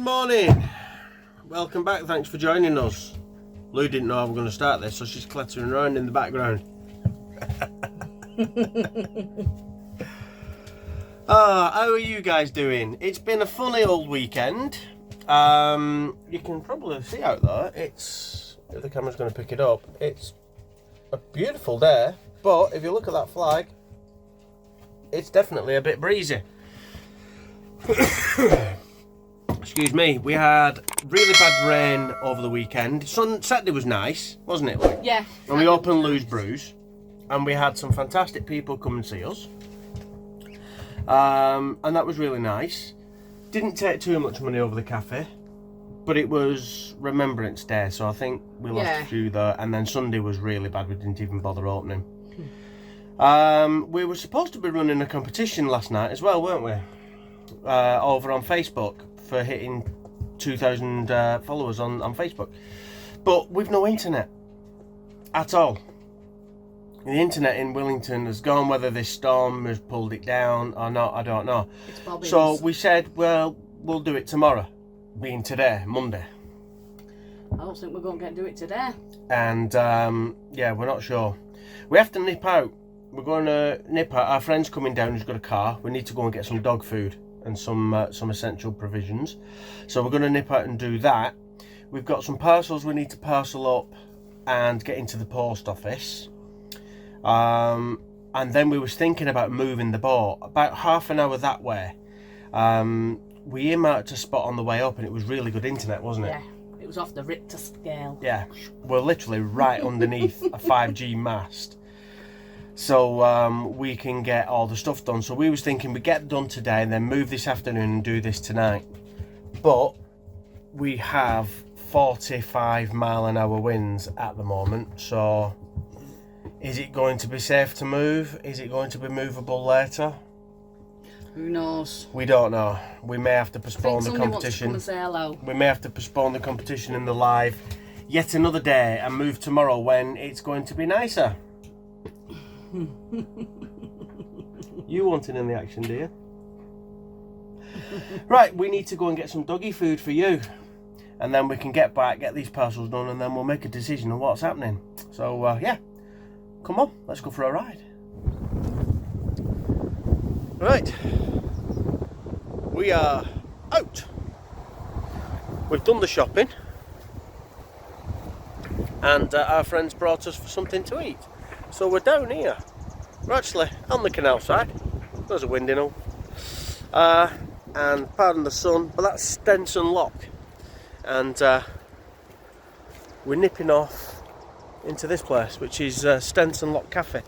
morning. Welcome back. Thanks for joining us. Lou didn't know how we were going to start this, so she's clattering around in the background. How are you guys doing? It's been a funny old weekend. You can probably see out there, if the camera's going to pick it up, it's a beautiful day, but if you look at that flag, it's definitely a bit breezy. Excuse me. We had really bad rain over the weekend. Saturday was nice, wasn't it, Lou? Yeah. And we opened Lou's Brews, and we had some fantastic people come and see us. And that was really nice. Didn't take too much money over the cafe, but it was Remembrance Day, so I think we lost a few there. And then Sunday was really bad. We didn't even bother opening. We were supposed to be running a competition last night as well, weren't we? Over on Facebook for hitting 2,000 followers on Facebook. But we've no internet at all. The internet in Wellington has gone. Whether this storm has pulled it down or not, I don't know. So we said, well, we'll do it tomorrow, being today, Monday. I don't think we're going to do it today. And yeah, we're not sure. We have to nip out. We're going to nip out. Our friend's coming down who's got a car. We need to go and get some dog food and some essential provisions. So we're going to nip out and do that. We've got some parcels we need to parcel up and get into the post office. And then we was thinking about moving the boat about half an hour that way. We earmarked a spot on the way up, and it was really good internet, wasn't it? Yeah, it was off the Richter scale. Yeah, we're literally right underneath a 5G mast. So we can get all the stuff done. So we was thinking we'd get done today and then move this afternoon and do this tonight. But we have 45-mile-an-hour winds at the moment. So is it going to be safe to move? Is it going to be movable later? Who knows? We don't know. We may have to postpone the competition. Wants to come and say hello. We may have to postpone the competition and the live yet another day and move tomorrow when it's going to be nicer. You wanting in the action, do you? Right, we need to go and get some doggy food for you, and then we can get back, get these parcels done, and then we'll make a decision on what's happening. So yeah, come on, let's go for a ride. Right, we are out. We've done the shopping, and our friends brought us for something to eat. So we're down here. We're actually on the canal side. There's a wind in all. And pardon the sun, but that's Stenson Lock. And we're nipping off into this place, which is Stenson Lock Cafe.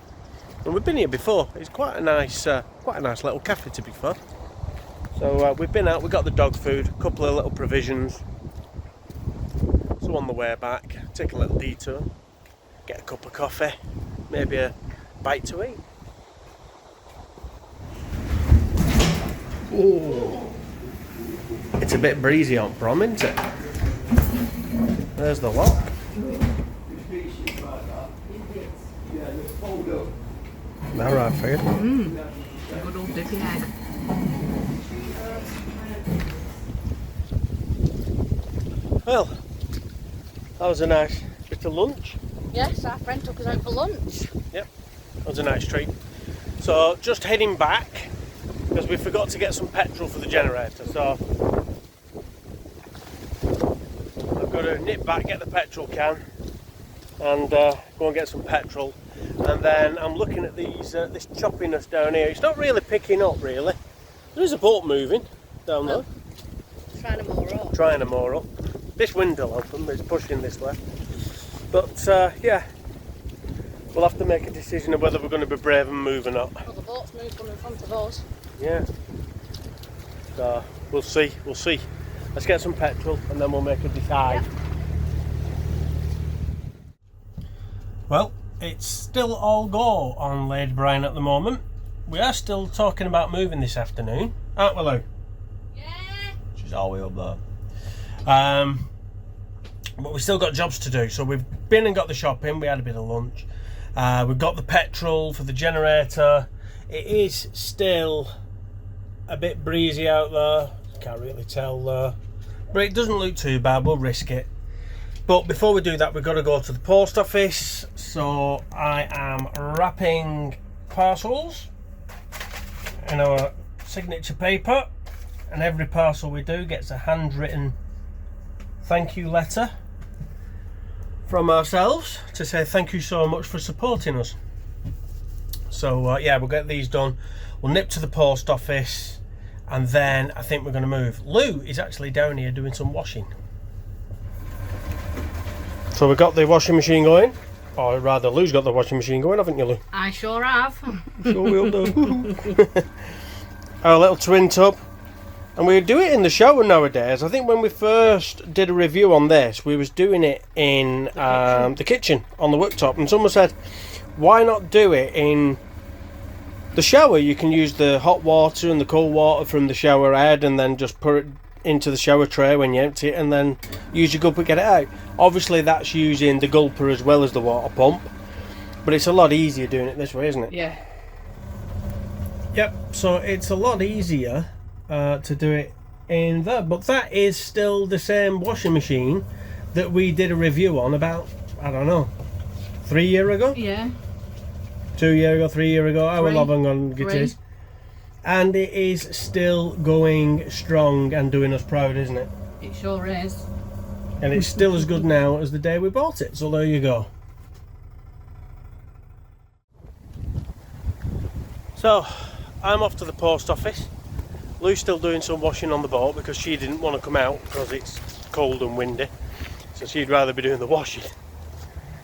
And we've been here before. It's quite a nice little cafe, to be fair. So we've been out. We got the dog food, a couple of little provisions. So on the way back, take a little detour, get a cup of coffee, maybe a bite to eat. Ooh. It's a bit breezy on prom, isn't it? There's the lock. All right for you. A good old dipping egg. Well, that was a nice bit of lunch. Yes, our friend took us out for lunch. Yep, that was a nice treat. So just heading back because we forgot to get some petrol for the generator. So I've got to nip back, get the petrol can, and go and get some petrol. And then I'm looking at these this choppiness down here. It's not really picking up, really. There is a boat moving down there. Trying to moor up. Trying to moor up. This wind will open, but it's pushing this way. But yeah, we'll have to make a decision of whether we're going to be brave and move or not. Well, the boat's moved from in front of us. Yeah. So we'll see. Let's get some petrol and then we'll make a decide. Yep. Well, it's still all go on Lady Brian at the moment. We are still talking about moving this afternoon, aren't we, Lou? Yeah. She's all the way up there. But we've still got jobs to do. So we've been and got the shopping. We had a bit of lunch. We've got the petrol for the generator. It is still a bit breezy out there. Can't really tell but it doesn't look too bad. We'll risk it. But before we do that, we've got to go to the post office. So I am wrapping parcels in our signature paper, and every parcel we do gets a handwritten thank you letter from ourselves to say thank you so much for supporting us. So yeah, we'll get these done. We'll nip to the post office, and then I think we're going to move. Lou is actually down here doing some washing. So we've got the washing machine going, or rather Lou's got the washing machine going, haven't you, Lou? I sure have. Sure will do. Our little twin tub. And we do it in the shower nowadays. I think when we first did a review on this, we was doing it in the kitchen on the worktop, and someone said, why not do it in the shower? You can use the hot water and the cold water from the shower head, and then just put it into the shower tray when you empty it, and then use your gulper, get it out. Obviously that's using the gulper as well as the water pump, but it's a lot easier doing it this way, isn't it? Yeah. Yep, so it's a lot easier to do it in there, but that is still the same washing machine that we did a review on about, I don't know, 3 years ago? Yeah. 2 years ago, 3 years ago, however long on it is. And it is still going strong and doing us proud, isn't it? It sure is. And it's still as good now as the day we bought it, so there you go. So, I'm off to the post office. Lou's still doing some washing on the boat because she didn't want to come out because it's cold and windy. So she'd rather be doing the washing.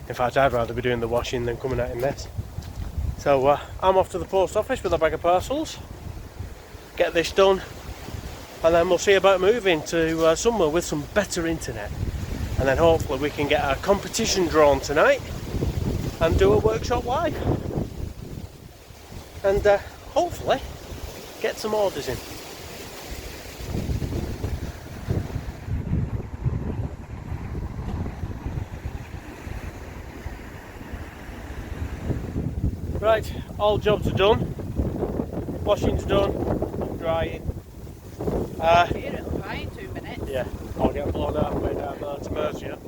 In fact, I'd rather be doing the washing than coming out in this. So I'm off to the post office with a bag of parcels. Get this done, and then we'll see about moving to somewhere with some better internet, and then hopefully we can get a competition drawn tonight and do a workshop live, and hopefully get some orders in. Right, all jobs are done. Washing's done, drying. Here it'll dry in 2 minutes. Yeah, I'll get blown halfway down there to Mercia.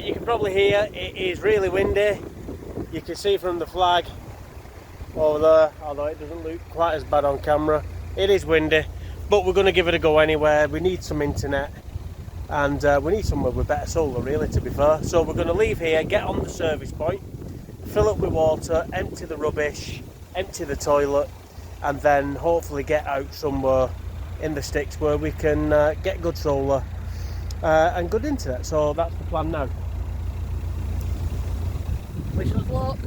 You can probably hear it is really windy. You can see from the flag over there, although it doesn't look quite as bad on camera. It is windy, but we're going to give it a go anyway. We need some internet, and we need somewhere with better solar, really, to be fair. So we're going to leave here, get on the service point, fill up with water, empty the rubbish, empty the toilet, and then hopefully get out somewhere in the sticks where we can get good solar and good internet. So that's the plan now. Wish us luck.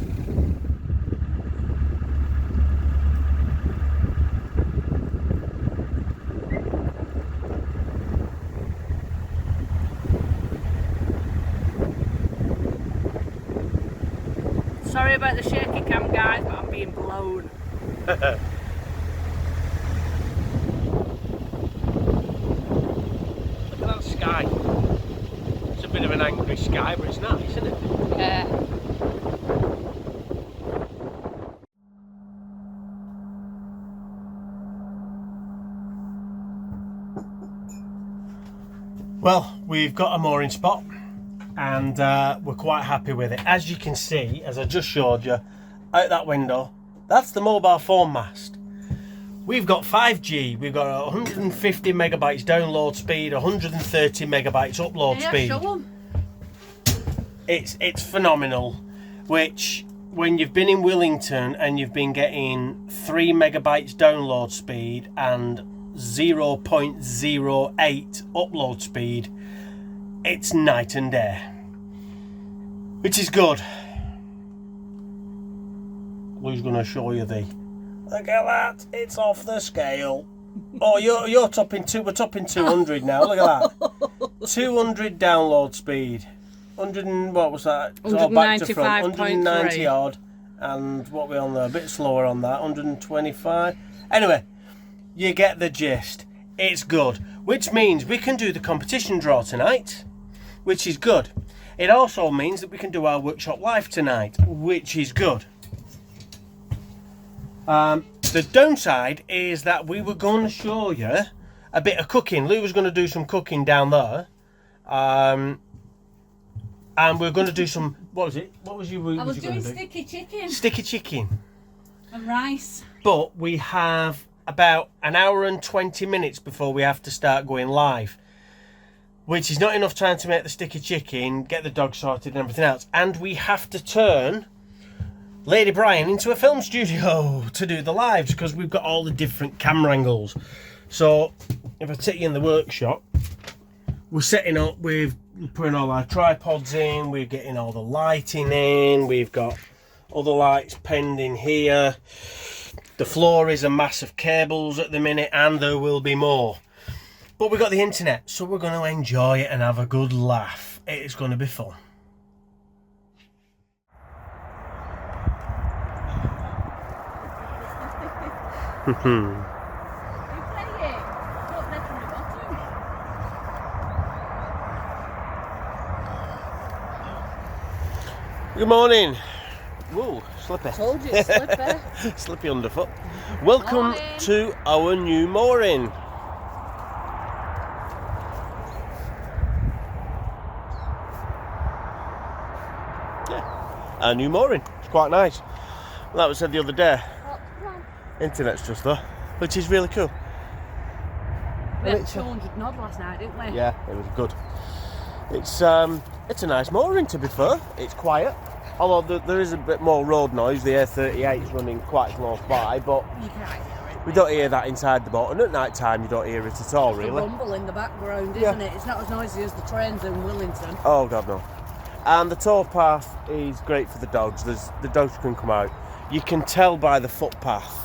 Sorry about the shaky cam, guys, but I'm being blown. Look at that sky. It's a bit of an angry sky, but it's nice, isn't it? Yeah. Well, we've got a mooring spot, and we're quite happy with it. As you can see, as I just showed you, out that window, that's the mobile phone mast. We've got 5G, we've got 150 megabytes download speed, 130 megabytes upload speed. Show 'em. It's phenomenal, which when you've been in Willington and you've been getting 3 megabytes download speed and 0.08 upload speed, it's night and day, which is good. Lou's going to show you the, look at that, it's off the scale. Oh, you're topping we're topping 200 now, look at that. 200 download speed. 100 and what was that? It's all back to front. 190 odd, and what we're on there, a bit slower on that, 125. Anyway, you get the gist. It's good, which means we can do the competition draw tonight, which is good. It also means that we can do our workshop live tonight, which is good. The downside is that we were going to show you a bit of cooking. Lou was going to do some cooking down there. And we're going to do some... What was it? What was you? I was doing sticky chicken. Sticky chicken. And rice. But we have about an hour and 20 minutes before we have to start going live. Which is not enough time to make the sticky chicken, get the dog sorted and everything else. And we have to turn Lady Brian into a film studio to do the lives because we've got all the different camera angles. So if I take you in the workshop, we're setting up, we're putting all our tripods in, we're getting all the lighting in, we've got other lights pending here. The floor is a mass of cables at the minute and there will be more. But we've got the internet, so we're going to enjoy it and have a good laugh. It's going to be fun. Good morning. Whoa, slippy. Told you, slipper. Slippy underfoot. Welcome Morning. to our new mooring. Our new mooring. It's quite nice. Like we said the other day, internet's just there, which is really cool. We had 200 nod last night, didn't we? Yeah, it was good. It's a nice mooring, to be fair. It's quiet, although there is a bit more road noise. The A38 is running quite close by, but You can't hear it. we don't hear that inside the boat, and at night time you don't hear it at all, The really. rumble in the background, Yeah. isn't it? It's not as noisy as the trains in Willington. Oh god, no. And the towpath is great for the dogs. The dogs can come out. You can tell by the footpath.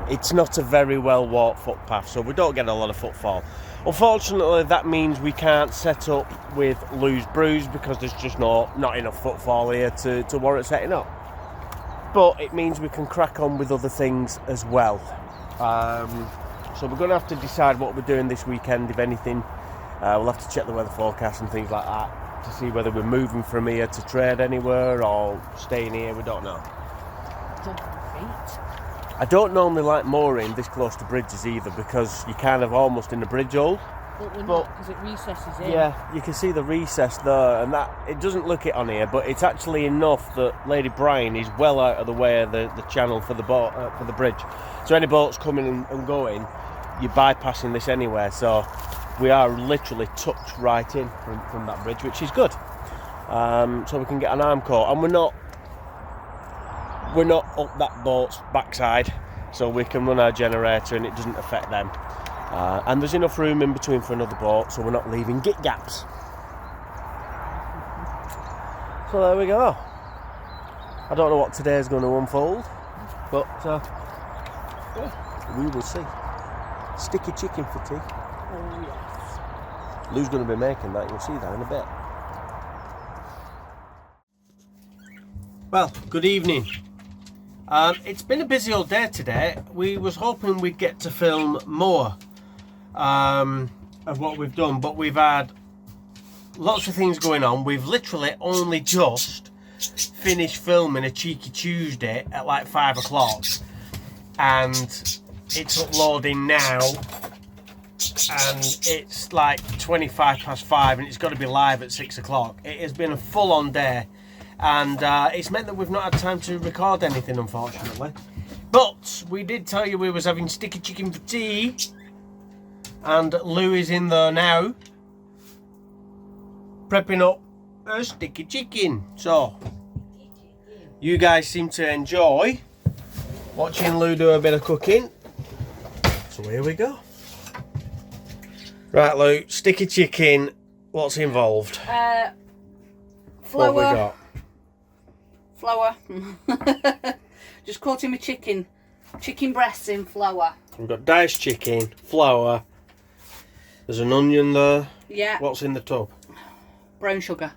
It's not a very well walked footpath, so we don't get a lot of footfall. Unfortunately, that means we can't set up with Lou's Brews because there's just not enough footfall here to warrant setting up. But it means we can crack on with other things as well. So we're going to have to decide what we're doing this weekend, if anything. We'll have to check the weather forecast and things like that to see whether we're moving from here to trade anywhere or staying here. We don't know. Jump feet. I don't normally like mooring this close to bridges either because you're kind of almost in the bridge hole. But we're not, because it recesses in. Yeah, you can see the recess there, and that it doesn't look it on here, but it's actually enough that Lady Brian is well out of the way of the channel for the boat for the bridge. So any boats coming and going, you're bypassing this anyway. So we are literally tucked right in from that bridge, which is good. So we can get an arm coat, and we're not up that boat's backside, so we can run our generator and it doesn't affect them. And there's enough room in between for another boat, so we're not leaving git gaps. So there we go. I don't know what today's going to unfold, but we will see. Sticky chicken for tea. Oh, yes. Lou's going to be making that, you'll see that in a bit. Well, good evening. It's been a busy old day today. We was hoping we'd get to film more of what we've done, but we've had lots of things going on. We've literally only just finished filming a Cheeky Tuesday at like 5 o'clock, and it's uploading now, and it's like 25 past 5, and it's got to be live at 6 o'clock. It has been a full-on day. And it's meant that we've not had time to record anything, unfortunately. But we did tell you we was having sticky chicken for tea, and Lou is in there now prepping up a sticky chicken. So you guys seem to enjoy watching Lou do a bit of cooking, so here we go. Right, Lou, sticky chicken, what's involved? Flour. What have we got? Flour. Just coating my chicken breasts in flour. We've got diced chicken, flour, there's an onion there. Yeah. What's in the tub? Brown sugar.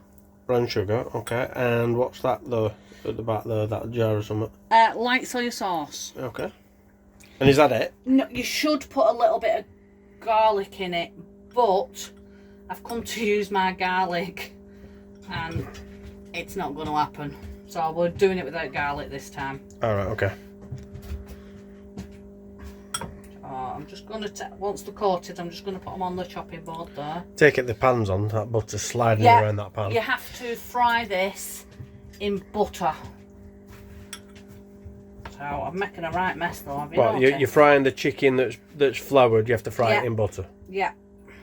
Brown sugar, okay. And what's that though, at the back there, that jar or something? Light soy sauce. Okay. And is that it? No, you should put a little bit of garlic in it, but I've come to use my garlic and it's not going to happen. So we're doing it without garlic this time. Alright, okay. Oh, just going to, once they're coated, I'm just going to put them on the chopping board there. Take it the pan's on, that butter's sliding Yeah, around that pan. you have to fry this in butter. So I'm making a right mess though, have you Well, noticed? you're frying the chicken that's floured, you have to fry it in butter. Yeah.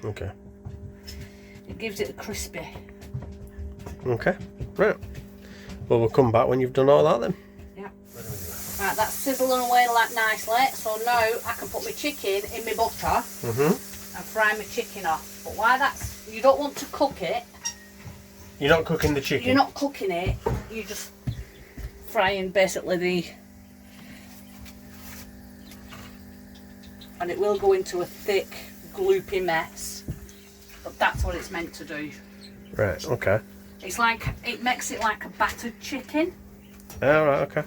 Okay. It gives it crispy. Okay, right. Well, we'll come back when you've done all that then. Yeah. Right, that's sizzling away like nicely. So now I can put my chicken in my butter and fry my chicken off. But why that's, you don't want to cook it. You're not cooking the chicken? You're not cooking it, you're just frying basically the... And it will go into a thick, gloopy mess. But that's what it's meant to do. Right, okay. It's like, it makes it like a battered chicken. Alright, okay.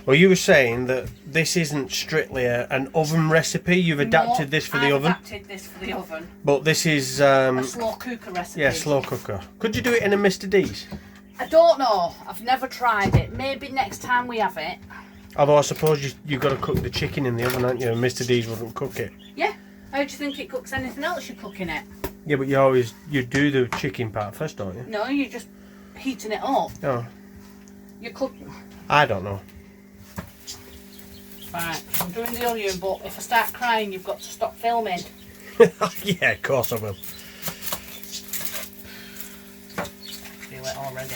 Well, you were saying that this isn't strictly an oven recipe. You've adapted this for the oven. I've adapted this for the oven. But this is... a slow cooker recipe. Yeah, slow cooker. Could you do it in a Mr. D's? I don't know. I've never tried it. Maybe next time we have it. Although I suppose you've got to cook the chicken in the oven, haven't you? And Mr. D's wouldn't cook it. Yeah. How do you think it cooks anything else you cook in it? Yeah, but you do the chicken part first, don't you? No, you're just heating it up. Oh. You cook... I don't know. Right, I'm doing the onion, but if I start crying, you've got to stop filming. Yeah, of course I will. Feel it already.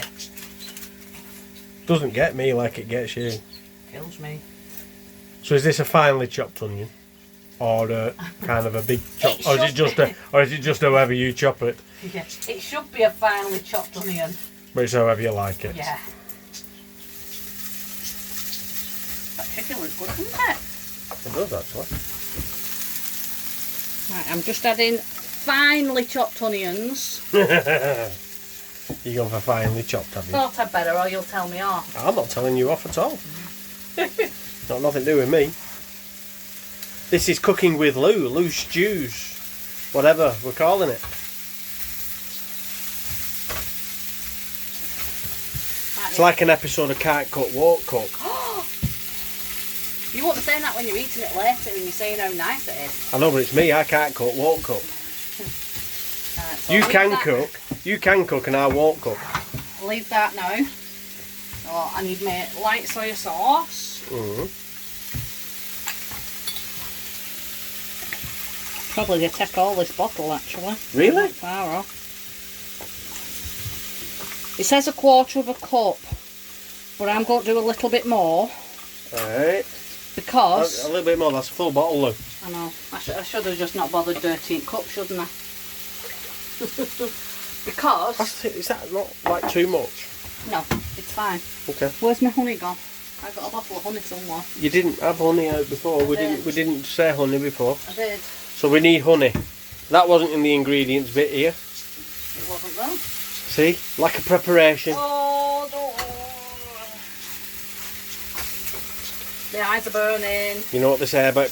Doesn't get me like it gets you. Kills me. So is this a finely chopped onion, or kind of a big chop, or is it just however you chop it? Yeah, it should be a finely chopped onion. But it's however you like it. Yeah. That chicken looks good, doesn't it? It does actually. Right, I'm just adding finely chopped onions. You're going for finely chopped, have you? Thought I'd better, or you'll tell me off. I'm not telling you off at all. Got nothing to do with me. This is Cooking with Lou Stews, whatever we're calling it. It's like an episode of Can't Cook, Won't Cook. You won't be saying that when you're eating it later and you're saying how nice it is. I know, but it's me. I can't cook, won't cook. Right, so you can cook, and I won't cook. I'll leave that now. So I need my light soy sauce. Probably gonna take all this bottle actually. Really? Not far off. It says 1/4 of a cup, but I'm going to do a little bit more. Alright. Because... A little bit more, that's a full bottle though. I know. I should have just not bothered dirtying cups, shouldn't I? Because... Is that not like too much? No, it's fine. Okay. Where's my honey gone? I got a bottle of honey somewhere. You didn't have honey out before. We didn't say honey before. I did. So we need honey. That wasn't in the ingredients bit here. It wasn't though. See? Lack of preparation. Oh, don't. The eyes are burning. You know what they say about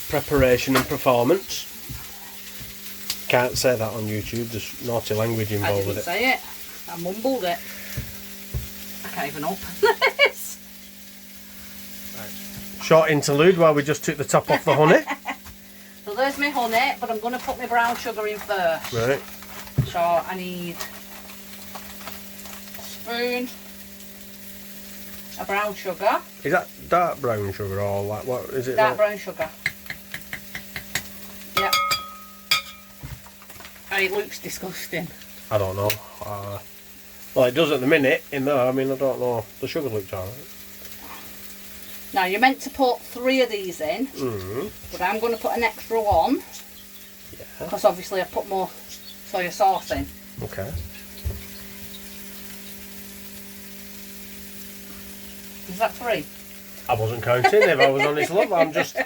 preparation and performance? Can't say that on YouTube. There's naughty language involved with it. I didn't say it. I mumbled it. I can't even open this. Right. Short interlude while we just took the top off the honey. So there's my honey, but I'm going to put my brown sugar in first. Right. So I need a spoon of brown sugar. Is that dark brown sugar or like what is it? Dark brown sugar. Yep. And it looks disgusting. I don't know. Well, it does at the minute in there. I mean, I don't know. The sugar looks alright. Now you're meant to put 3 of these in, but I'm going to put an extra one. Yeah. Because obviously I put more soy sauce in. Okay. Is that 3? I wasn't counting. If I was honest, love, I'm just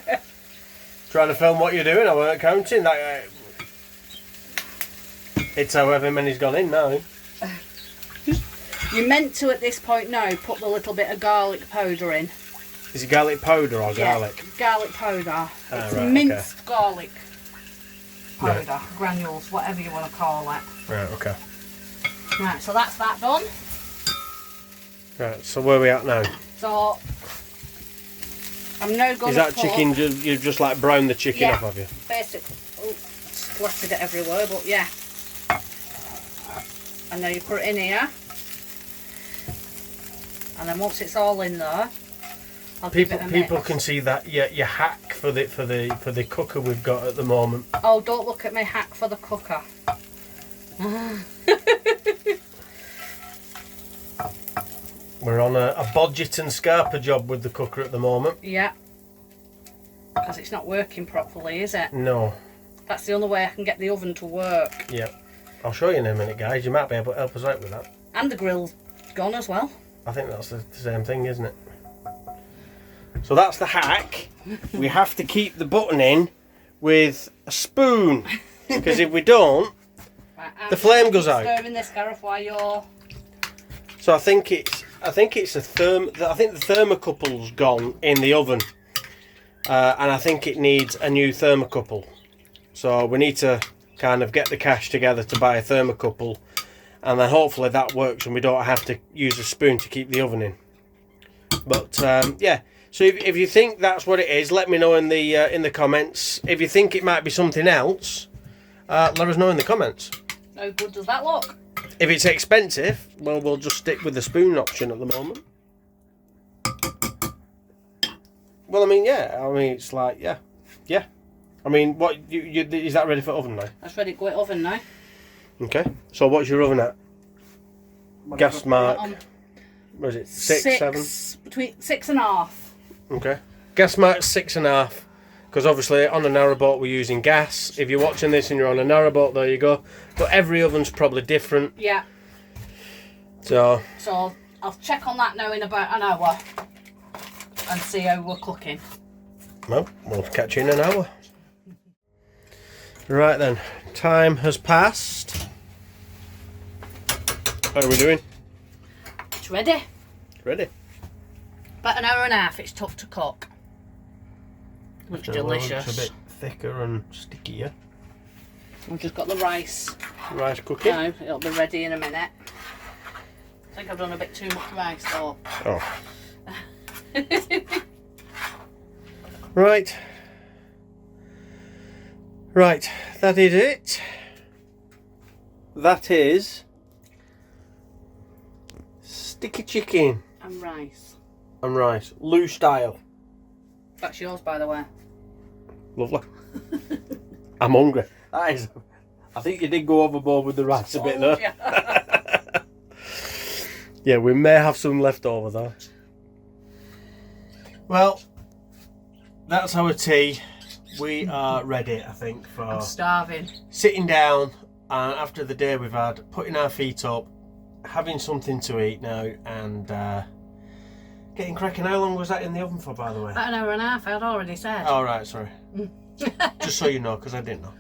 trying to film what you're doing. I weren't counting. It's however many's gone in now. You're meant to at this point now put the little bit of garlic powder in. Is it garlic powder or garlic? Yeah, garlic powder. It's right, minced garlic powder, Right. granules, whatever you want to call it. Right, okay. Right, so that's that done. Right, so where are we at now? So I'm now going Is that chicken, you've just like browned the chicken off, have you? Basically. Oh, splattered it everywhere, but yeah. And now you put it in here. And then once it's all in there, I'll give it a mix. People can see that your hack for the cooker we've got at the moment. Oh, don't look at my hack for the cooker. We're on a budget and Scarpa job with the cooker at the moment. Yeah. Because it's not working properly, is it? No. That's the only way I can get the oven to work. Yeah. I'll show you in a minute, guys. You might be able to help us out with that. And the grill's gone as well. I think that's the same thing, isn't it? So that's the hack. We have to keep the button in with a spoon, because if we don't, right, the flame goes out. Stirring this, Gareth, while you're... So I think it's a I think the thermocouple's gone in the oven, and I think it needs a new thermocouple. So we need to kind of get the cash together to buy a thermocouple, and then hopefully that works and we don't have to use a spoon to keep the oven in. But yeah, so if you think that's what it is, let me know in the comments. If you think it might be something else, let us know in the comments. How good does that look? If it's expensive, well, we'll just stick with the spoon option at the moment. Well, I mean, yeah. I mean, it's like, yeah. I mean, what is that ready for oven now? That's ready to go in oven now. Okay. So what's your oven at? Gas mark. What is it? 6, 7? Between 6.5. Okay. Gas mark 6.5. Because obviously on a narrowboat we're using gas. If you're watching this and you're on a narrowboat, there you go. But every oven's probably different. Yeah. So I'll check on that now in about an hour and see how we're cooking. Well, we'll catch you in an hour. Right then, time has passed. How are we doing? It's ready. Ready. About an hour and a half. It's tough to cook. Looks delicious. It's a bit thicker and stickier. We've just got the rice. Rice cooking. No, it'll be ready in a minute. I think I've done a bit too much rice though. Oh. Right. Right, that is it. That is sticky chicken. And rice. And rice. Lou style. That's yours, by the way. Lovely. I'm hungry. That is, I think you did go overboard with the rice a bit there. Yeah. Yeah, we may have some left over there. Well, that's our tea. We are ready, I think, for I'm starving. Sitting down after the day we've had, putting our feet up, having something to eat now, and getting cracking. How long was that in the oven for, by the way? About an hour and a half, I'd already said. Oh, right, sorry. Just so you know, because I didn't know.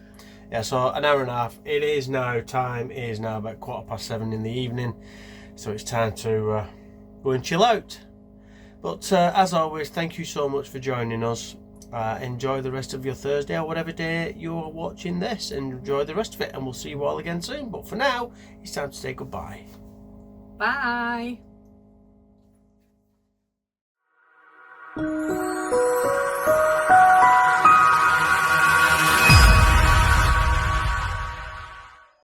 Yeah, so an hour and a half. It is now, time is now about 7:15 in the evening, so it's time to go and chill out. But as always, thank you so much for joining us. Enjoy the rest of your Thursday or whatever day you're watching this, and enjoy the rest of it, and we'll see you all again soon. But for now, it's time to say goodbye. Bye.